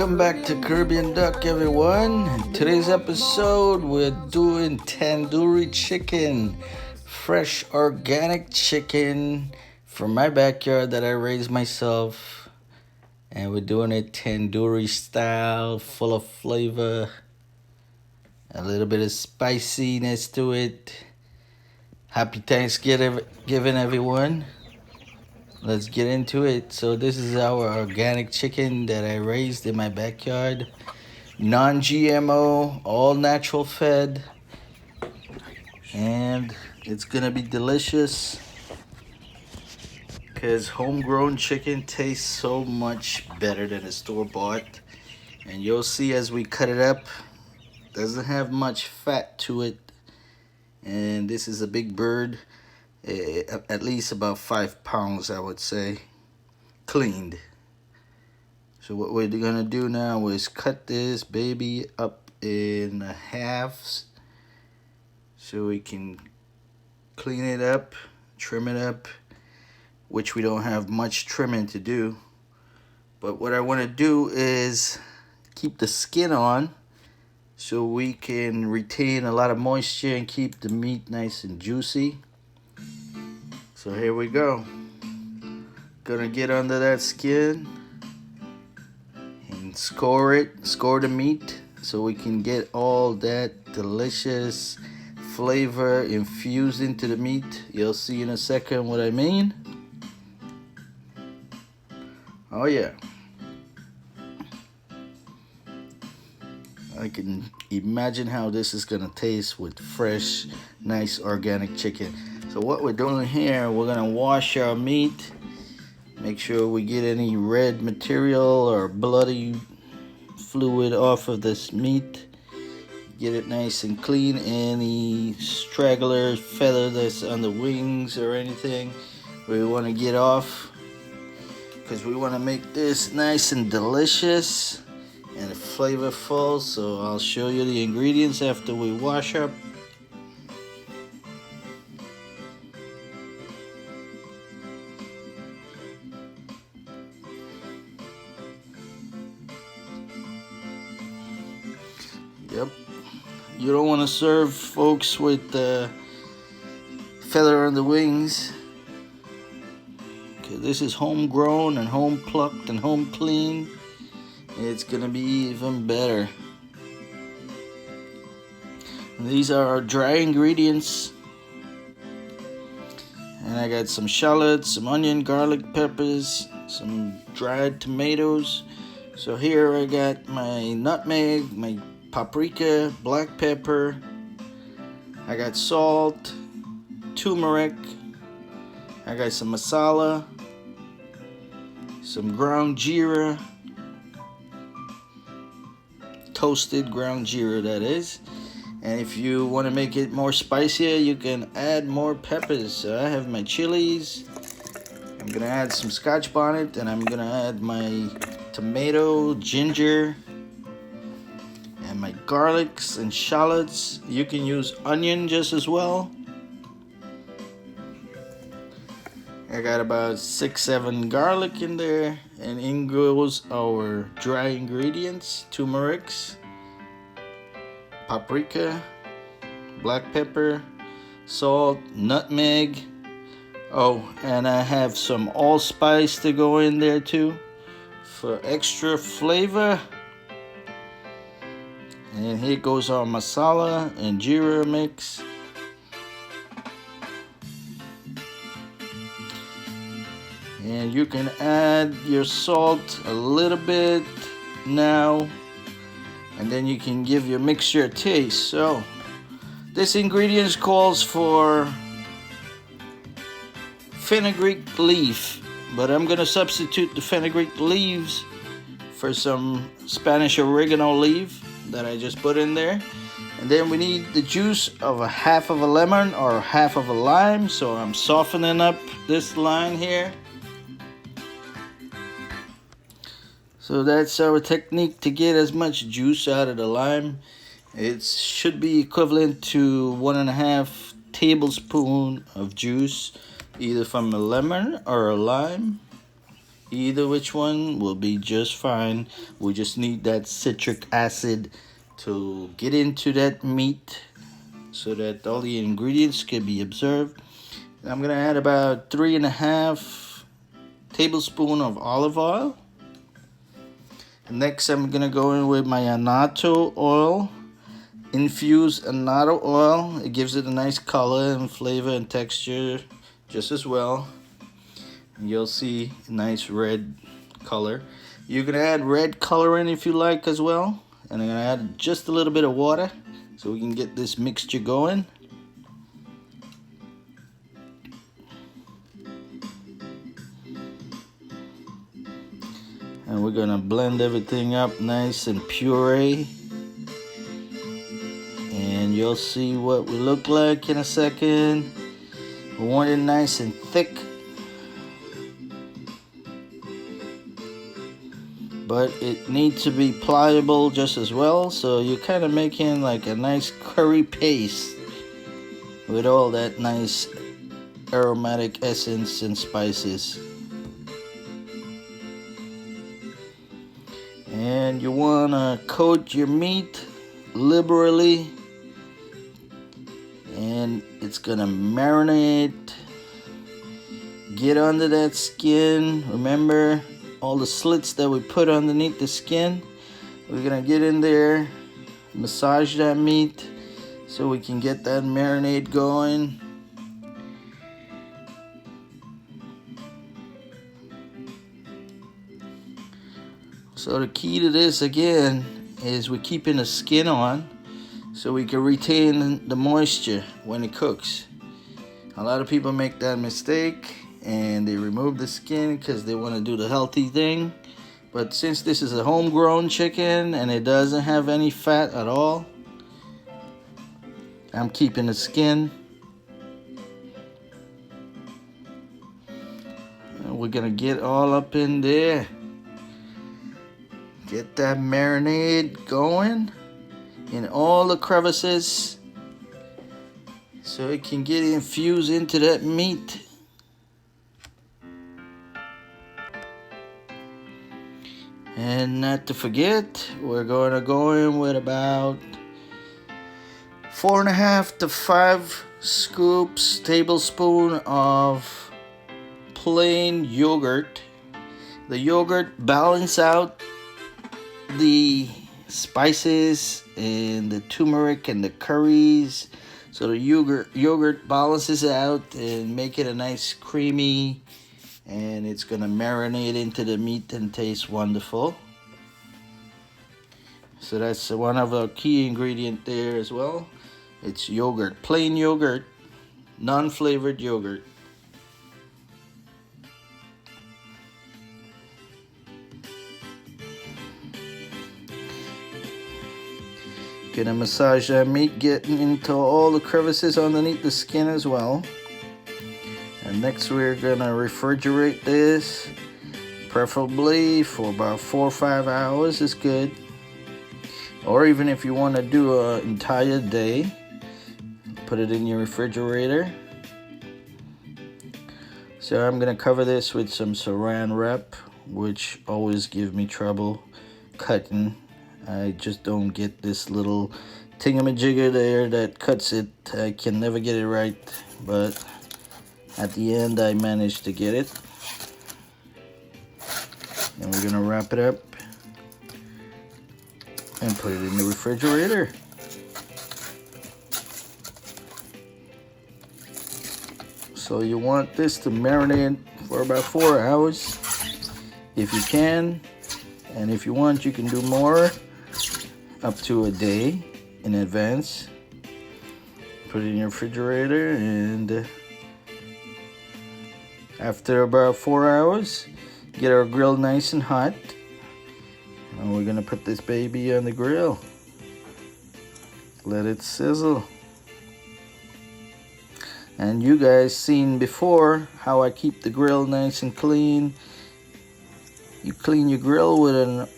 Welcome back to Caribbean Duck, everyone. In today's episode, we're doing tandoori chicken, fresh organic chicken from my backyard that I raised myself. And we're doing it tandoori style, full of flavor, a little bit of spiciness to it. Happy Thanksgiving, everyone. Let's get into it. So this is our organic chicken that I raised in my backyard. Non-GMO, all natural fed. And it's gonna be delicious because homegrown chicken tastes so much better than a store-bought. And you'll see as we cut it up, doesn't have much fat to it. And this is a big bird. At least about 5 pounds, I would say, cleaned. So what we're gonna do now is cut this baby up in halves so we can clean it up, trim it up, which we don't have much trimming to do. But what I want to do is keep the skin on so we can retain a lot of moisture and keep the meat nice and juicy. So here we go. Gonna get under that skin and score the meat so we can get all that delicious flavor infused into the meat. You'll see in a second what I mean. Oh yeah. I can imagine how this is gonna taste with fresh, nice organic chicken. So what we're doing here, we're gonna wash our meat, make sure we get any red material or bloody fluid off of this meat, get it nice and clean. Any straggler feather that's on the wings or anything we want to get off, because we want to make this nice and delicious and flavorful. So I'll show you the ingredients after we wash up. Yep, you don't want to serve folks with feather on the wings, because this is homegrown and home plucked and home clean. It's gonna be even better. And these are our dry ingredients, and I got some shallots, some onion, garlic, peppers, some dried tomatoes. So here I got my nutmeg, my paprika, black pepper, I got salt, turmeric, I got some massala, some ground geera, toasted ground geera that is. And if you want to make it more spicier, you can add more peppers. So I have my chilies, I'm gonna add some scotch bonnet, and I'm gonna add my tomato, ginger, and my garlics and shallots. You can use onion just as well. I got about 6-7 garlic in there, and in goes our dry ingredients: turmeric, paprika, black pepper, salt, nutmeg. Oh, and I have some allspice to go in there too for extra flavor. And here goes our massala and geera mix. And you can add your salt a little bit now, and then you can give your mixture a taste. So this ingredients calls for fenugreek leaf, but I'm gonna substitute the fenugreek leaves for some Spanish oregano leaf that I just put in there. And then we need the juice of a half of a lemon or half of a lime. So I'm softening up this lime here. So that's our technique to get as much juice out of the lime. It should be equivalent to 1.5 tablespoons of juice, either from a lemon or a lime. Either which one will be just fine. We just need that citric acid to get into that meat so that all the ingredients can be absorbed. I'm gonna add about 3.5 tablespoons of olive oil. Next, I'm gonna go in with my annatto oil, infused annatto oil. It gives it a nice color and flavor and texture just as well. And you'll see a nice red color. You can add red coloring if you like as well. And I'm gonna add just a little bit of water so we can get this mixture going. And we're gonna blend everything up nice and puree. And you'll see what we look like in a second. We want it nice and thick, but it needs to be pliable just as well. So you're kind of making like a nice curry paste with all that nice aromatic essence and spices. And you want to coat your meat liberally, and it's gonna marinate, get under that skin. Remember all the slits that we put underneath the skin? We're gonna get in there, massage that meat so we can get that marinade going. So the key to this again is we're keeping the skin on so we can retain the moisture when it cooks. A lot of people make that mistake and they remove the skin because they want to do the healthy thing. But since this is a homegrown chicken and it doesn't have any fat at all, I'm keeping the skin. And we're gonna get all up in there. Get that marinade going in all the crevices so it can get infused into that meat. And not to forget, we're going to go in with about 4.5 to 5 tablespoons of plain yogurt. The yogurt balances out the spices and the turmeric and the curries, so the yogurt balances it out and make it a nice creamy, and it's gonna marinate into the meat and taste wonderful. So that's one of our key ingredient there as well. It's yogurt, plain yogurt, non-flavored yogurt. Gonna massage that meat, getting into all the crevices underneath the skin as well. And next we're gonna refrigerate this, preferably for about 4 or 5 hours is good. Or even if you want to do an entire day, put it in your refrigerator. So I'm gonna cover this with some saran wrap, which always give me trouble cutting. I just don't get this little thingamajigger there that cuts it. I can never get it right, but at the end I managed to get it. And we're gonna wrap it up and put it in the refrigerator. So you want this to marinate for about 4 hours if you can, and if you want you can do more, up to a day in advance. Put it in your refrigerator, and after about 4 hours, get our grill nice and hot, and we're gonna put this baby on the grill. Let it sizzle. And you guys seen before how I keep the grill nice and clean. You clean your grill with a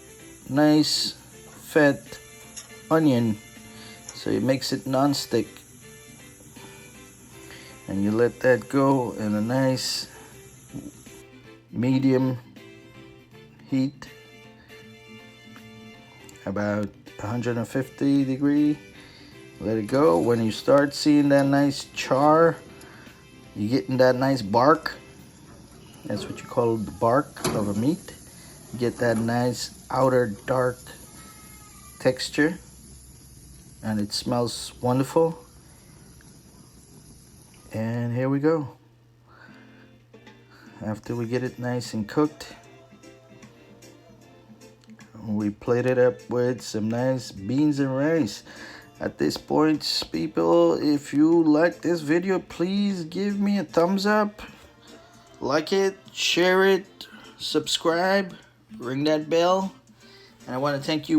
nice fat onion so it makes it non-stick, and you let that go in a nice medium heat, about 150 degree. Let it go. When you start seeing that nice char, you're getting that nice bark. That's what you call the bark of a meat. You get that nice outer dark texture, and it smells wonderful. And here we go. After we get it nice and cooked, we plate it up with some nice beans and rice. At this point, people, if you like this video, please give me a thumbs up, like it, share it, subscribe, ring that bell. And I want to thank you